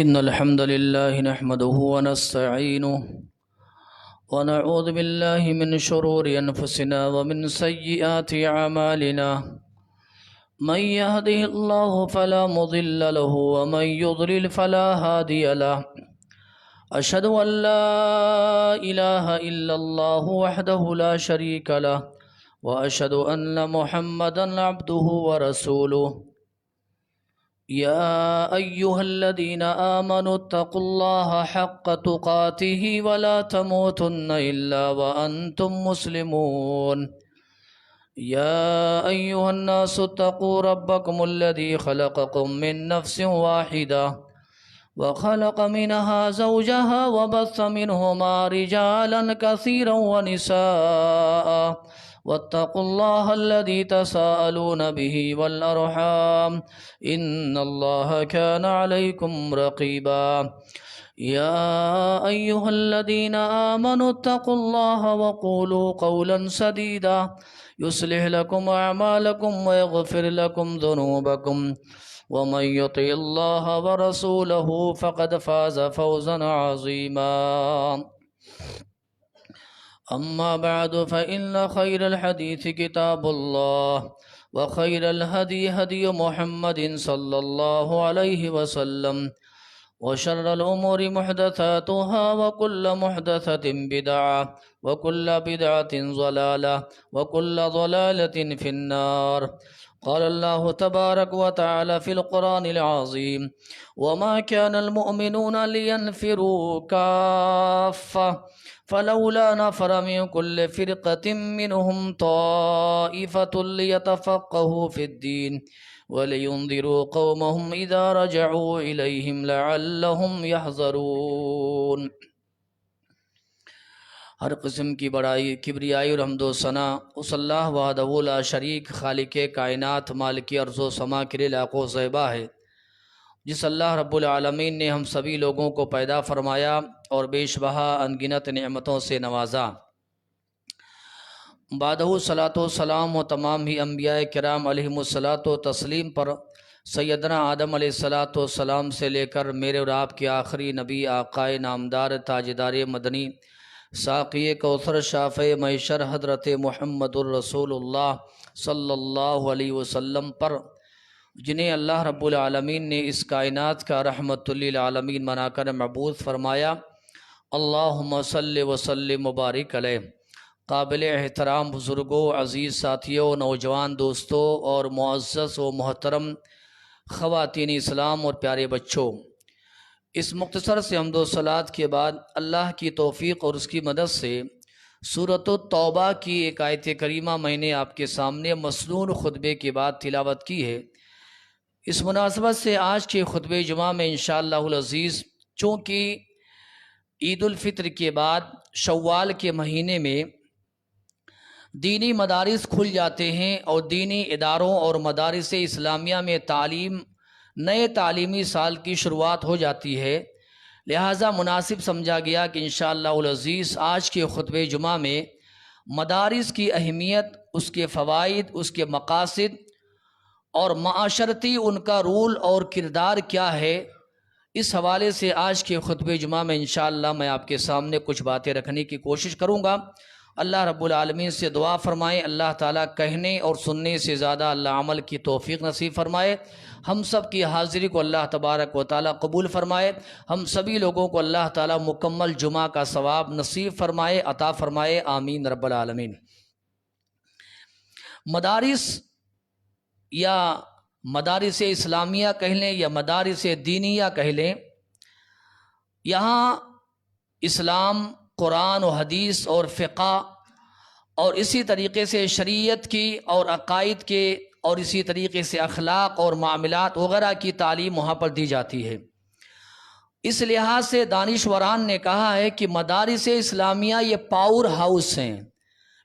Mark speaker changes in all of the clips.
Speaker 1: إن الحمد لله نحمده ونستعينه ونعوذ بالله من شرور أنفسنا ومن سيئات أعمالنا من يهده الله فلا مضل له ومن يضلل فلا هادي له أشهد أن لا إله إلا الله وحده لا شريك له وأشهد أن محمدا عبده ورسوله يا أيها الذين آمنوا اتقوا الله حق تقاته ولا تموتن إلا وأنتم مسلمون يا أيها الناس اتقوا ربكم الذي خلقكم من نفس واحدة وخلق منها زوجها وبث منهما رجالا كثيرا ونساء واتقوا الله الذي تساءلون به والأرحام إن الله كان عليكم رقيبا يا أيها الذين آمنوا اتقوا الله وقولوا قولا سديدا يصلح لكم أعمالكم ويغفر لكم ذنوبكم ومن يطع الله ورسوله فقد فاز فوزا عظيما أما بعد فإن خير الحديث كتاب الله وخير الهدي هدي محمد صلى الله عليه وسلم وشر الأمور محدثاتها وكل محدثة بدعة وكل بدعة ضلالة وكل ضلالة في النار قال الله تبارك وتعالى في القرآن العظيم وما كان المؤمنون لينفروا كافة فلولا نفر من كل فرقة منهم طائفة ليتفقهوا في الدين ولينذروا قومهم إذا رجعوا إليهم لعلهم يحذرون۔ ہر قسم کی بڑائی، کبریائی اور حمد و ثنا اس اللہ وحدہ لا شریک خالق کائنات مالک ارض و سما کے لیے لاکھ و زیبا ہے، جس اللہ رب العالمین نے ہم سبھی لوگوں کو پیدا فرمایا اور بیش بہا انگنت نعمتوں سے نوازا۔ بعدہ صلاۃ و سلام و تمام ہی انبیاء کرام علیہم الصلاۃ و تسلیم پر سیدنا آدم علیہ الصلاۃ والسلام سے لے کر میرے اور آپ کے آخری نبی آقائے نامدار تاجدار مدنی ساقی کوثر شافع معشر حضرت محمد الرسول اللہ صلی اللہ علیہ وسلم پر، جنہیں اللہ رب العالمین نے اس کائنات کا رحمت للعالمین بنا کر مبعوث فرمایا، اللہم صلی وسلم مبارک علیہ۔ قابل احترام بزرگوں، عزیز ساتھیوں، نوجوان دوستوں اور معزز و محترم خواتین اسلام اور پیارے بچوں، اس مختصر سے حمد و صلات کے بعد اللہ کی توفیق اور اس کی مدد سے سورۃ التوبہ کی ایک آیت کریمہ میں نے آپ کے سامنے مسنون خطبے کے بعد تلاوت کی ہے۔ اس مناسبت سے آج کے خطبہ جمعہ میں انشاءاللہ العزیز، چونکہ عید الفطر کے بعد شوال کے مہینے میں دینی مدارس کھل جاتے ہیں اور دینی اداروں اور مدارس اسلامیہ میں نئے تعلیمی سال کی شروعات ہو جاتی ہے، لہٰذا مناسب سمجھا گیا کہ انشاءاللہ العزیز آج کے خطبہ جمعہ میں مدارس کی اہمیت، اس کے فوائد، اس کے مقاصد اور معاشرتی ان کا رول اور کردار کیا ہے، اس حوالے سے آج کے خطبہ جمعہ میں انشاءاللہ میں آپ کے سامنے کچھ باتیں رکھنے کی کوشش کروں گا۔ اللہ رب العالمین سے دعا فرمائیں اللہ تعالیٰ کہنے اور سننے سے زیادہ اللہ عمل کی توفیق نصیب فرمائے، ہم سب کی حاضری کو اللہ تبارک و تعالیٰ قبول فرمائے، ہم سبھی لوگوں کو اللہ تعالیٰ مکمل جمعہ کا ثواب نصیب فرمائے، عطا فرمائے، آمین رب العالمین۔ مدارس یا مدارس اسلامیہ کہہ لیں یا مدارس دینیہ کہہ لیں، یہاں اسلام، قرآن و حدیث اور فقہ اور اسی طریقے سے شریعت کی اور عقائد کے اور اسی طریقے سے اخلاق اور معاملات وغیرہ کی تعلیم وہاں پر دی جاتی ہے۔ اس لحاظ سے دانشوران نے کہا ہے کہ مدارس اسلامیہ یہ پاور ہاؤس ہیں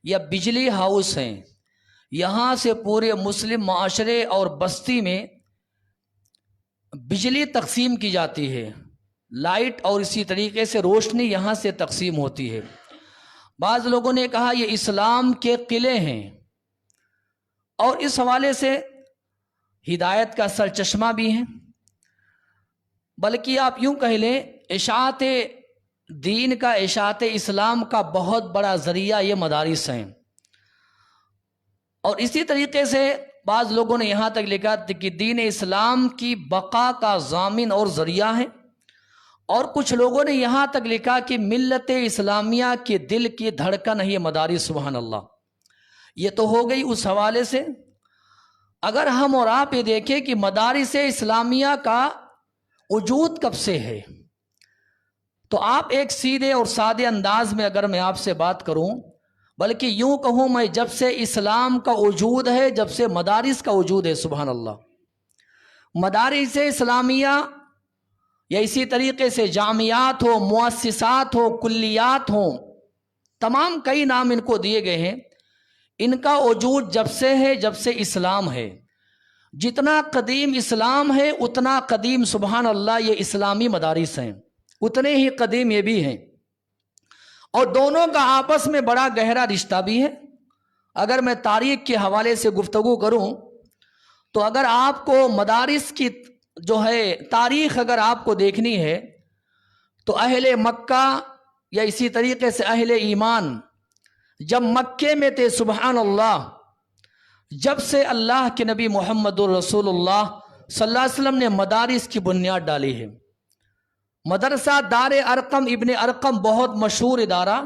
Speaker 1: یا بجلی ہاؤس ہیں، یہاں سے پورے مسلم معاشرے اور بستی میں بجلی تقسیم کی جاتی ہے، لائٹ اور اسی طریقے سے روشنی یہاں سے تقسیم ہوتی ہے۔ بعض لوگوں نے کہا یہ اسلام کے قلعے ہیں، اور اس حوالے سے ہدایت کا سرچشمہ بھی ہیں، بلکہ آپ یوں کہہ لیں اشاعت دین کا، اشاعت اسلام کا بہت بڑا ذریعہ یہ مدارس ہیں۔ اور اسی طریقے سے بعض لوگوں نے یہاں تک لکھا کہ دین اسلام کی بقا کا ضامن اور ذریعہ ہے، اور کچھ لوگوں نے یہاں تک لکھا کہ ملت اسلامیہ کے دل کی دھڑکن ہے یہ مدارس۔ سبحان اللہ۔ یہ تو ہو گئی اس حوالے سے۔ اگر ہم اور آپ یہ دیکھیں کہ مدارس اسلامیہ کا وجود کب سے ہے، تو آپ ایک سیدھے اور سادے انداز میں اگر میں آپ سے بات کروں، بلکہ یوں کہوں میں، جب سے اسلام کا وجود ہے، جب سے مدارس کا وجود ہے۔ سبحان اللہ۔ مدارس اسلامیہ یا اسی طریقے سے جامعات ہو، مؤسسات ہو، کلیات ہوں، تمام کئی نام ان کو دیے گئے ہیں، ان کا وجود جب سے ہے، جب سے اسلام ہے۔ جتنا قدیم اسلام ہے اتنا قدیم سبحان اللہ یہ اسلامی مدارس ہیں، اتنے ہی قدیم یہ بھی ہیں، اور دونوں کا آپس میں بڑا گہرا رشتہ بھی ہے۔ اگر میں تاریخ کے حوالے سے گفتگو کروں تو اگر آپ کو مدارس کی جو ہے تاریخ اگر آپ کو دیکھنی ہے تو اہل مکہ یا اسی طریقے سے اہل ایمان جب مکے میں تھے، سبحان اللہ، جب سے اللہ کے نبی محمد الرسول اللہ صلی اللہ علیہ وسلم نے مدارس کی بنیاد ڈالی ہے۔ مدرسہ دار ارقم ابن ارقم بہت مشہور ادارہ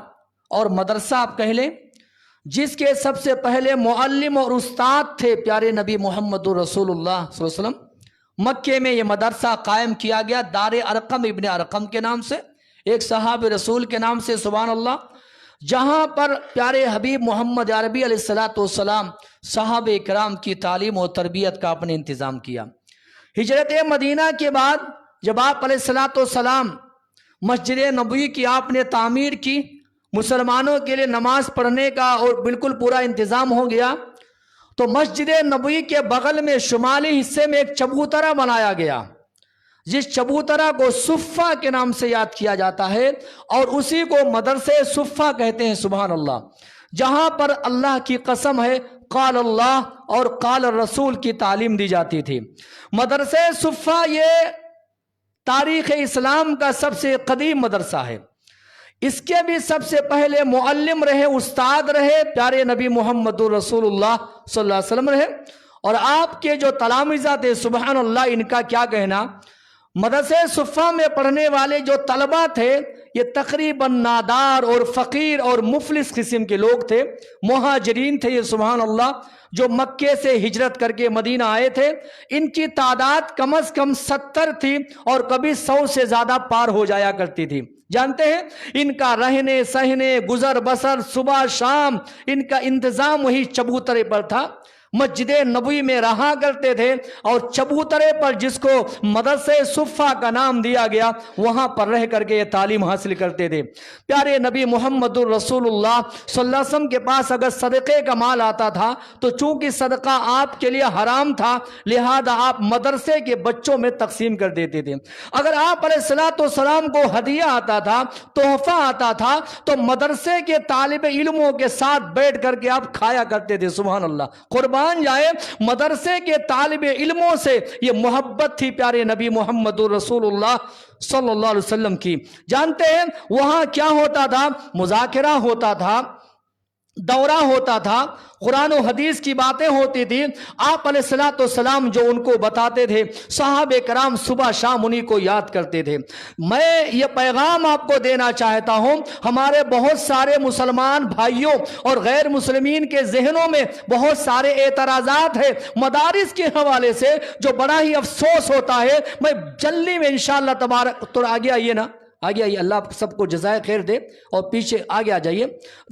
Speaker 1: اور مدرسہ آپ کہہ لیں، جس کے سب سے پہلے معلم اور استاد تھے پیارے نبی محمد الرسول اللہ صلی اللہ علیہ وسلم۔ مکے میں یہ مدرسہ قائم کیا گیا دار ارقم ابن ارقم کے نام سے، ایک صحابی رسول کے نام سے، سبحان اللہ، جہاں پر پیارے حبیب محمد عربی علیہ السلام صحابہ کرام کی تعلیم و تربیت کا اپنے انتظام کیا۔ ہجرت مدینہ کے بعد جب آپ علیہ السلام مسجد نبوی کی آپ نے تعمیر کی، مسلمانوں کے لیے نماز پڑھنے کا اور بالکل پورا انتظام ہو گیا، تو مسجد نبوی کے بغل میں شمالی حصے میں ایک چبوترا بنایا گیا، جس چبوترا کو صفہ کے نام سے یاد کیا جاتا ہے، اور اسی کو مدرسے صفہ کہتے ہیں۔ سبحان اللہ۔ جہاں پر اللہ کی قسم ہے قال اللہ اور قال الرسول کی تعلیم دی جاتی تھی۔ مدرسے صفہ یہ تاریخ اسلام کا سب سے قدیم مدرسہ ہے۔ اس کے بھی سب سے پہلے معلم رہے، استاد رہے، پیارے نبی محمد رسول اللہ صلی اللہ علیہ وسلم رہے، اور آپ کے جو تلامذہ تھے سبحان اللہ، ان کا کیا کہنا، مدرسے صفہ میں پڑھنے والے جو طلبہ تھے یہ تقریباً نادار اور فقیر اور مفلس قسم کے لوگ تھے، مہاجرین تھے یہ سبحان اللہ، جو مکے سے ہجرت کر کے مدینہ آئے تھے۔ ان کی تعداد کم از کم 70 تھی اور کبھی 100 سے زیادہ پار ہو جایا کرتی تھی۔ جانتے ہیں ان کا رہنے سہنے گزر بسر صبح شام ان کا انتظام وہی چبوترے پر تھا۔ مسجد نبوی میں رہا کرتے تھے، اور چبوترے پر جس کو مدرسے صفہ کا نام دیا گیا وہاں پر رہ کر کے یہ تعلیم حاصل کرتے تھے۔ پیارے نبی محمد الرسول اللہ صلی اللہ علیہ وسلم کے پاس اگر صدقے کا مال آتا تھا تو چونکہ صدقہ آپ کے لیے حرام تھا، لہذا آپ مدرسے کے بچوں میں تقسیم کر دیتے تھے۔ اگر آپ علیہ السلام کو ہدیہ آتا تھا، تحفہ آتا تھا، تو مدرسے کے طالب علموں کے ساتھ بیٹھ کر کے آپ کھایا کرتے تھے۔ سبحان اللہ، قربان جائے مدرسے کے طالب علموں سے یہ محبت تھی پیارے نبی محمد رسول اللہ صلی اللہ علیہ وسلم کی۔ جانتے ہیں وہاں کیا ہوتا تھا؟ مذاکرہ ہوتا تھا، دورہ ہوتا تھا، قرآن و حدیث کی باتیں ہوتی تھی۔ آپ علیہ السلام جو ان کو بتاتے تھے، صحابہ کرام صبح شام انہی کو یاد کرتے تھے۔ میں یہ پیغام آپ کو دینا چاہتا ہوں، ہمارے بہت سارے مسلمان بھائیوں اور غیر مسلمین کے ذہنوں میں بہت سارے اعتراضات ہیں مدارس کے حوالے سے، جو بڑا ہی افسوس ہوتا ہے۔ میں جلدی میں انشاءاللہ تبارک تو آگے آئیے نا، آگے آئیے، اللہ سب کو جزائے خیر دے، اور پیچھے آگے آ جائیے۔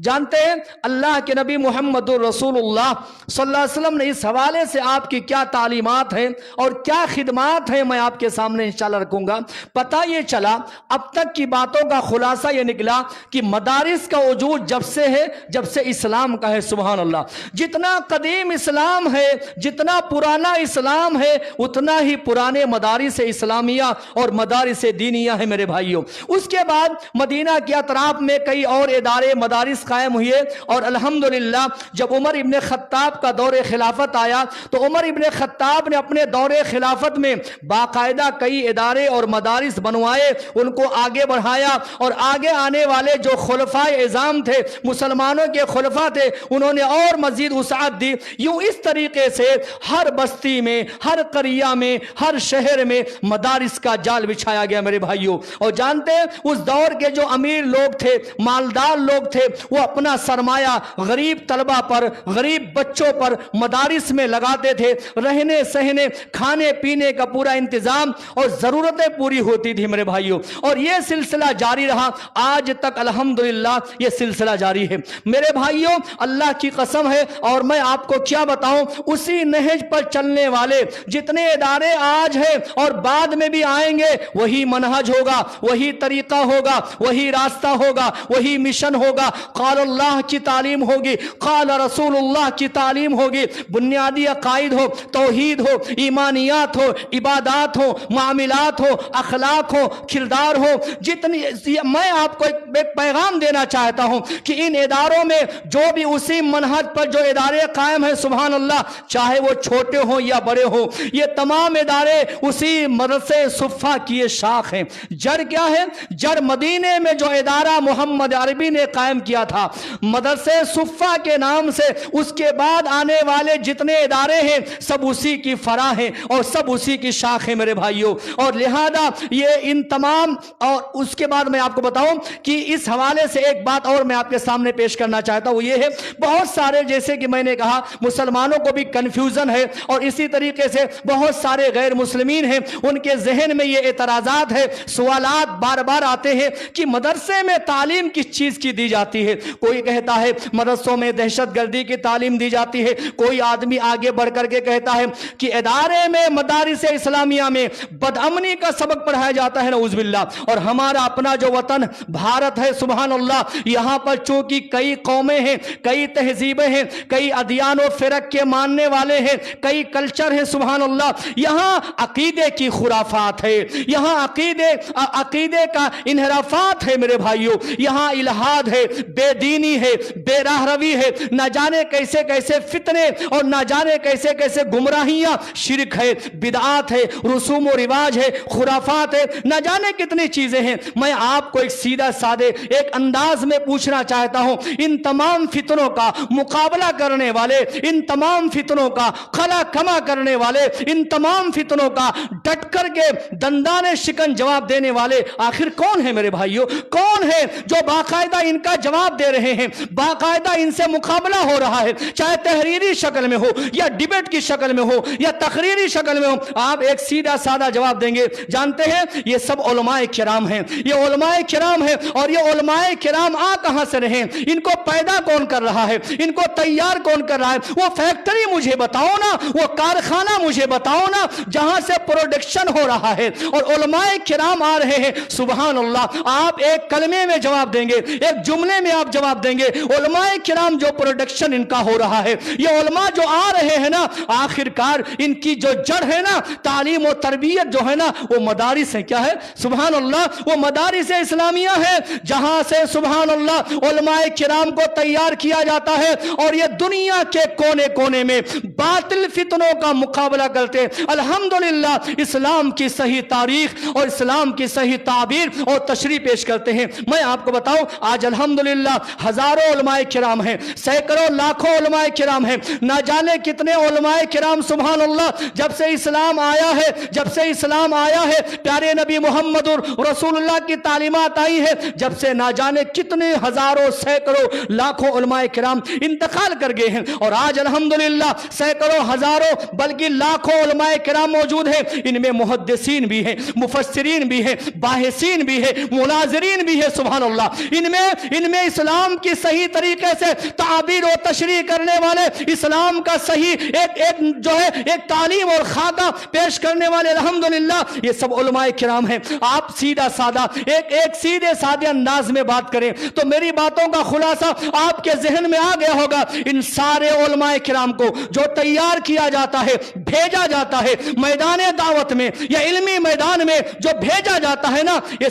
Speaker 1: جانتے ہیں اللہ کے نبی محمد الرسول اللہ صلی اللہ علیہ وسلم نے اس حوالے سے آپ کی کیا تعلیمات ہیں اور کیا خدمات ہیں، میں آپ کے سامنے انشاءاللہ رکھوں گا۔ پتہ یہ چلا، اب تک کی باتوں کا خلاصہ یہ نکلا کہ مدارس کا وجود جب سے ہے، جب سے اسلام کا ہے۔ سبحان اللہ، جتنا قدیم اسلام ہے، جتنا پرانا اسلام ہے، اتنا ہی پرانے مدارس اسلامیہ اور مدارس دینیہ ہے میرے بھائیوں۔ اس کے بعد مدینہ کے اطراف میں کئی اور ادارے مدارس قائم ہوئے، اور الحمدللہ جب عمر ابن خطاب کا دور خلافت آیا تو عمر ابن خطاب نے اپنے دور خلافت میں باقاعدہ کئی ادارے اور مدارس بنوائے، ان کو آگے بڑھایا، اور آگے آنے والے جو خلفائے اعظام تھے، مسلمانوں کے خلفاء تھے، انہوں نے اور مزید وسعت دی۔ یوں اس طریقے سے ہر بستی میں، ہر قریہ میں، ہر شہر میں مدارس کا جال بچھایا گیا میرے بھائیوں۔ اور جانتے ہیں اس دور کے جو امیر لوگ تھے، مالدار لوگ تھے، وہ اپنا سرمایہ غریب طلبہ پر، غریب بچوں پر مدارس میں لگاتے تھے، رہنے سہنے کھانے پینے کا پورا انتظام اور ضرورتیں پوری ہوتی تھی میرے بھائیوں، اور یہ سلسلہ جاری رہا آج تک الحمدللہ، یہ سلسلہ جاری ہے میرے بھائیوں۔ اللہ کی قسم ہے، اور میں آپ کو کیا بتاؤں، اسی نہج پر چلنے والے جتنے ادارے آج ہیں اور بعد میں بھی آئیں گے، وہی منہج ہوگا، وہی طریقہ ہوگا، وہی راستہ ہوگا، وہی مشن ہوگا۔ قال اللہ کی تعلیم ہوگی، قال رسول اللہ کی تعلیم ہوگی، بنیادی عقائد ہو، توحید ہو، ایمانیات ہو، عبادات ہو، معاملات ہو، اخلاق ہو، کردار ہو، جتنی میں آپ کو ایک پیغام دینا چاہتا ہوں کہ ان اداروں میں جو بھی اسی منہج پر جو ادارے قائم ہیں، سبحان اللہ، چاہے وہ چھوٹے ہوں یا بڑے ہوں، یہ تمام ادارے اسی مدرسے صفہ کی شاخ ہیں۔ جڑ کیا ہے؟ جڑ مدینے میں جو ادارہ محمد عربی نے قائم کیا تھا مدرسے صفہ کے نام سے، اس کے بعد آنے والے جتنے ادارے ہیں سب اسی کی فرع ہیں اور سب اسی کی شاخ ہیں میرے بھائیوں۔ اور لہذا یہ ان تمام، اور اس کے بعد میں آپ کو بتاؤں کہ اس حوالے سے ایک بات اور میں آپ کے سامنے پیش کرنا چاہتا ہوں، وہ یہ ہے بہت سارے، جیسے کہ میں نے کہا، مسلمانوں کو بھی کنفیوژن ہے، اور اسی طریقے سے بہت سارے غیر مسلمین ہیں، ان کے ذہن میں یہ اعتراضات ہے، سوالات بار بار آتے ہیں کہ مدرسے میں تعلیم کس چیز کی دی جاتی ہے۔ کوئی کہتا ہے مدرسوں میں دہشت گردی کی تعلیم دی جاتی ہے، کوئی آدمی آگے بڑھ کر کے کہتا ہے کہ ادارے میں، مدارس اسلامیہ میں بدامنی کا سبق پڑھایا جاتا ہے، نعوذ باللہ۔ اور ہمارا اپنا جو وطن بھارت ہے، سبحان اللہ، یہاں پر چونکہ کئی قومیں ہیں، کئی تہذیبیں ہیں، کئی ادیان و فرق کے ماننے والے ہیں، کئی کلچر ہیں، سبحان اللہ، یہاں عقیدے کی خرافات ہے، یہاں عقیدے کا انحرافات ہے میرے بھائیوں، یہاں الہاد ہے، بے دینی ہے، بے راہ روی ہے، نہ جانے کیسے کیسے فتنے اور نہ جانے کیسے کیسے گمراہیاں، شرک ہے، بدعات ہے، رسوم و رواج ہے، خرافات ہے، نہ جانے کتنی چیزیں ہیں۔ میں آپ کو ایک سیدھا سادے ایک انداز میں پوچھنا چاہتا ہوں، ان تمام فتنوں کا مقابلہ کرنے والے، ان تمام فتنوں کا خلا کما کرنے والے، ان تمام فتنوں کا ڈٹ کر کے دندانے شکن جواب دینے والے آخر کون ہیں میرے بھائیوں؟ کون ہے جو باقاعدہ ان کا جواب دے رہے ہیں، باقاعدہ ان سے مقابلہ ہو رہا ہے، چاہے تحریری شکل میں ہو یا ڈیبیٹ کی شکل میں ہو یا تقریری شکل میں ہو؟ آپ ایک سیدھا سادہ جواب دیں گے، جانتے ہیں یہ سب علماء کرام ہیں، یہ علماء کرام ہیں، اور یہ علماء کرام آ کہاں سے رہے؟ ان کو پیدا کون کر رہا ہے؟ ان کو تیار کون کر رہا ہے؟ وہ فیکٹری مجھے بتاؤ نا، وہ کارخانہ مجھے بتاؤ نا جہاں سے پروڈکشن ہو رہا ہے، اور علماء کرام آ رہے ہیں، سبحان اللہ۔ آپ ایک کلمے میں جواب دیں گے، ایک جملے میں آپ جواب دیں گے، علماء کرام جو پروڈکشن ان کا ہو رہا ہے، یہ علماء جو آ رہے ہیں نا، آخر کار ان کی جو جڑ ہے نا، تعلیم و تربیت جو ہے نا، وہ مدارس ہے، کیا ہے؟ سبحان اللہ، وہ مدارس اسلامیہ ہے، جہاں سے سبحان اللہ علماء کرام کو تیار کیا جاتا ہے، اور یہ دنیا کے کونے کونے میں باطل فتنوں کا مقابلہ کرتے الحمدللہ اسلام کی صحیح تاریخ اور اسلام کی صحیح تعبیر اور تشریح پیش کرتے ہیں۔ میں آپ کو بتاؤں، آج الحمدللہ ہزاروں علماء کرام ہیں، سینکڑوں لاکھوں علماء کرام ہیں، نہ جانے کتنے علماء کرام سبحان اللہ جب سے اسلام آیا ہے، جب سے اسلام آیا ہے، پیارے نبی محمد رسول اللہ کی تعلیمات آئی ہے، جب سے نہ جانے کتنے ہزاروں سینکڑوں لاکھوں علماء کرام انتقال کر گئے ہیں، اور آج الحمدللہ سینکڑوں ہزاروں بلکہ لاکھوں علماء کرام موجود ہیں۔ ان میں محدثین بھی ہیں، مفسرین بھی ہیں، باحثین بھی ہیں، مناظرین بھی ہیں، سبحان اللہ۔ ان میں اسلام کی صحیح طریقے سے تعبیر و تشریح کرنے والے، اسلام کا صحیح ایک تعلیم اور خاکہ پیش کرنے والے الحمدللہ یہ سب علماء کرام ہیں۔ آپ سیدھا سادہ ایک سیدھے سادے انداز میں بات کریں تو میری باتوں کا خلاصہ آپ کے ذہن میں آ گیا ہوگا۔ ان سارے علماء کرام کو جو تیار کیا جاتا ہے، بھیجا جاتا ہے میدان دعوت میں یا علمی میدان میں، جو بھیجا جاتا ہے نا،
Speaker 2: یہ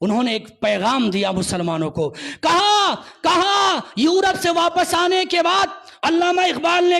Speaker 2: انہوں نے ایک پیغام دیا مسلمانوں کو. کہا یورپ سے واپس آنے کے بعد علامہ اقبال نے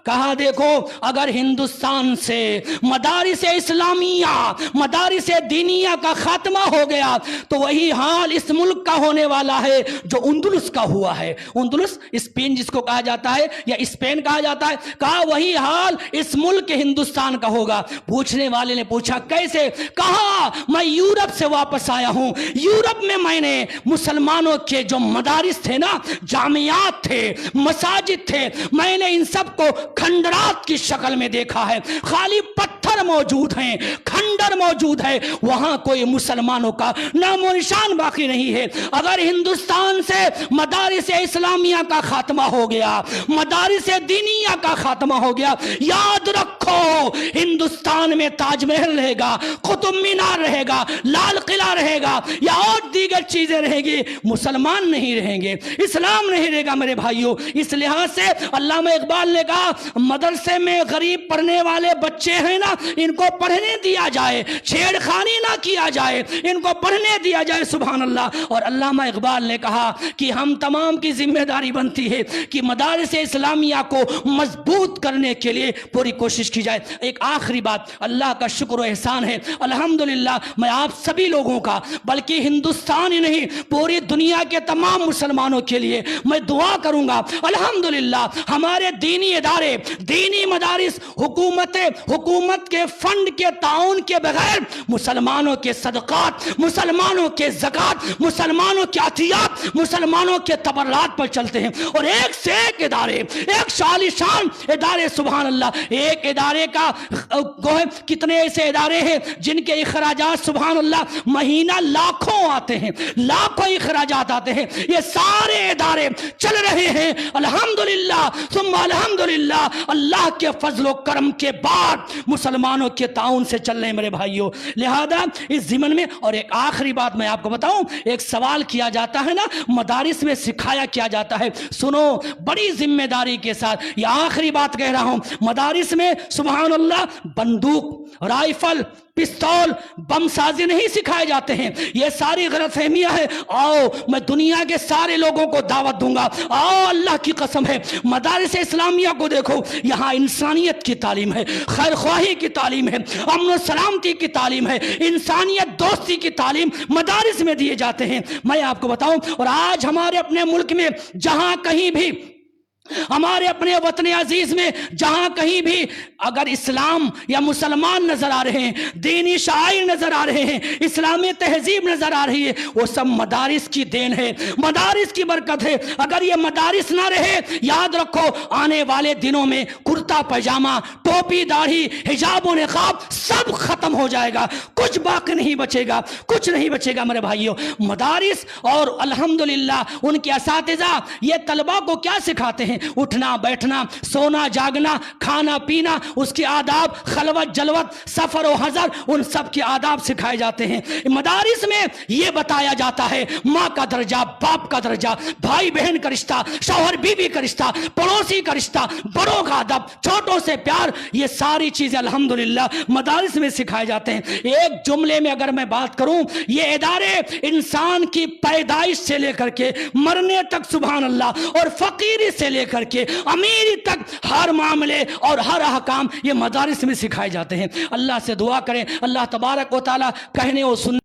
Speaker 2: کہا دیکھو اگر ہندوستان سے مدارس اسلامیہ مدارس دینیہ کا خاتمہ ہو گیا تو وہی حال اس ملک کا ہونے والا ہے جو اندلس کا ہوا ہے. اندلس اسپین جس کو کہا جاتا ہے یا اسپین کہا جاتا ہے. کہا وہی حال اس ملک ہندوستان کا ہوگا. پوچھنے والے نے پوچھا کیسے؟ کہا میں یورپ سے واپس آیا ہوں. یورپ میں نے مسلمانوں کے جو مدارس تھے نا، جامعات تھے، مساجد تھے، میں نے ان سب کو کھنڈرات کی شکل میں دیکھا ہے. خالی پتھر موجود ہیں، کھنڈر موجود ہے، وہاں کوئی مسلمانوں کا نام و نشان باقی نہیں ہے. اگر ہندوستان سے مدارس اسلامیہ کا خاتمہ ہو گیا، مدارس دینیہ کا خاتمہ ہو گیا، یاد رکھو ہندوستان میں تاج محل رہے گا، قطب مینار رہے گا، لال قلعہ رہے گا یا اور دیگر چیزیں رہیں گی، مسلمان نہیں رہیں گے، اسلام نہیں رہے گا میرے بھائیوں. اس لحاظ سے علامہ اقبال نے کہا مدرسے میں غریب پڑھنے والے بچے ہیں نا، ان کو پڑھنے دیا جائے، چھیڑ خانی نہ کیا جائے، ان کو پڑھنے دیا جائے. سبحان اللہ. اور علامہ اقبال نے کہا کہ ہم تمام کی ذمہ داری بنتی ہے کہ مدارس اسلامیہ کو مضبوط کرنے کے لیے پوری کوشش کی جائے. ایک آخری بات، اللہ کا شکر و احسان ہے الحمدللہ، میں آپ سبھی لوگوں کا بلکہ ہندوستان ہی نہیں پوری دنیا کے تمام مسلمانوں کے لیے میں دعا کروں گا. الحمدللہ ہمارے دینی ادارے، دینی مدارس حکومت کے فنڈ کے تعاون کے بغیر مسلمانوں کے صدقات، مسلمانوں کے زکوٰۃ، مسلمانوں کے عطیات، مسلمانوں کے تبرعات پر چلتے ہیں. اور ایک سے ایک ادارے، ایک شان ادارے، سبحان اللہ. ایک ادارے کا کتنے ایسے ادارے ہیں جن کے اخراجات سبحان اللہ مہینہ لاکھوں آتے ہیں، لاکھوں اخراجات آتے ہیں. یہ سارے ادارے چل رہے ہیں الحمدللہ ثم الحمدللہ، اللہ کے فضل و کرم کے بعد مسلمانوں کے تعاون سے چل رہے ہیں میرے بھائیوں. لہذا اس ضمن میں اور ایک آخری بات میں آپ کو بتاؤں، ایک سوال کیا جاتا ہے نا مدارس میں سکھایا کیا جاتا ہے، سنو بڑی ذمہ داری کے ساتھ یہ آخری بات کہہ رہا ہوں. مدارس میں سبحان اللہ بندوق، رائفل، پستول، بم سازی نہیں سکھائے جاتے ہیں. یہ ساری غلط فہمیاں ہیں. آؤ میں دنیا کے سارے لوگوں کو دعوت دوں گا، آؤ اللہ کی قسم ہے مدارس اسلامیہ کو دیکھو، یہاں انسانیت کی تعلیم ہے، خیر خواہی کی تعلیم ہے، امن و سلامتی کی تعلیم ہے، انسانیت دوستی کی تعلیم مدارس میں دیے جاتے ہیں. میں آپ کو بتاؤں، اور آج ہمارے اپنے ملک میں جہاں کہیں بھی، ہمارے اپنے وطن عزیز میں جہاں کہیں بھی اگر اسلام یا مسلمان نظر آ رہے ہیں، دینی شعائر نظر آ رہے ہیں، اسلامی تہذیب نظر آ رہی ہے، وہ سب مدارس کی دین ہے، مدارس کی برکت ہے. اگر یہ مدارس نہ رہے، یاد رکھو آنے والے دنوں میں کرتا پائجامہ، ٹوپی، داڑھی، حجاب و نقاب سب ختم ہو جائے گا، کچھ باقی نہیں بچے گا، کچھ نہیں بچے گا میرے بھائیوں. مدارس اور الحمدللہ ان کے اساتذہ یہ طلبہ کو کیا سکھاتے ہیں؟ اٹھنا بیٹھنا، سونا جاگنا، کھانا پینا، اس کے آداب، خلوت جلوت، سفر و حضر، ان سب کے آداب سکھائے جاتے ہیں. مدارس میں یہ بتایا جاتا ہے ماں کا درجہ، باپ کا درجہ، بھائی بہن کا رشتہ، شوہر بیوی کا رشتہ، پڑوسی کا رشتہ، بڑوں کا ادب، چھوٹوں سے پیار، یہ ساری چیزیں الحمدللہ مدارس میں سکھائے جاتے ہیں. ایک جملے میں اگر میں بات کروں، یہ ادارے انسان کی پیدائش سے لے کر کے مرنے تک سبحان اللہ، اور فقیری سے لے کر کے امیری تک ہر معاملے اور ہر احکام یہ مدارس میں سکھائے جاتے ہیں. اللہ سے دعا کریں اللہ تبارک و تعالی کہنے و سننے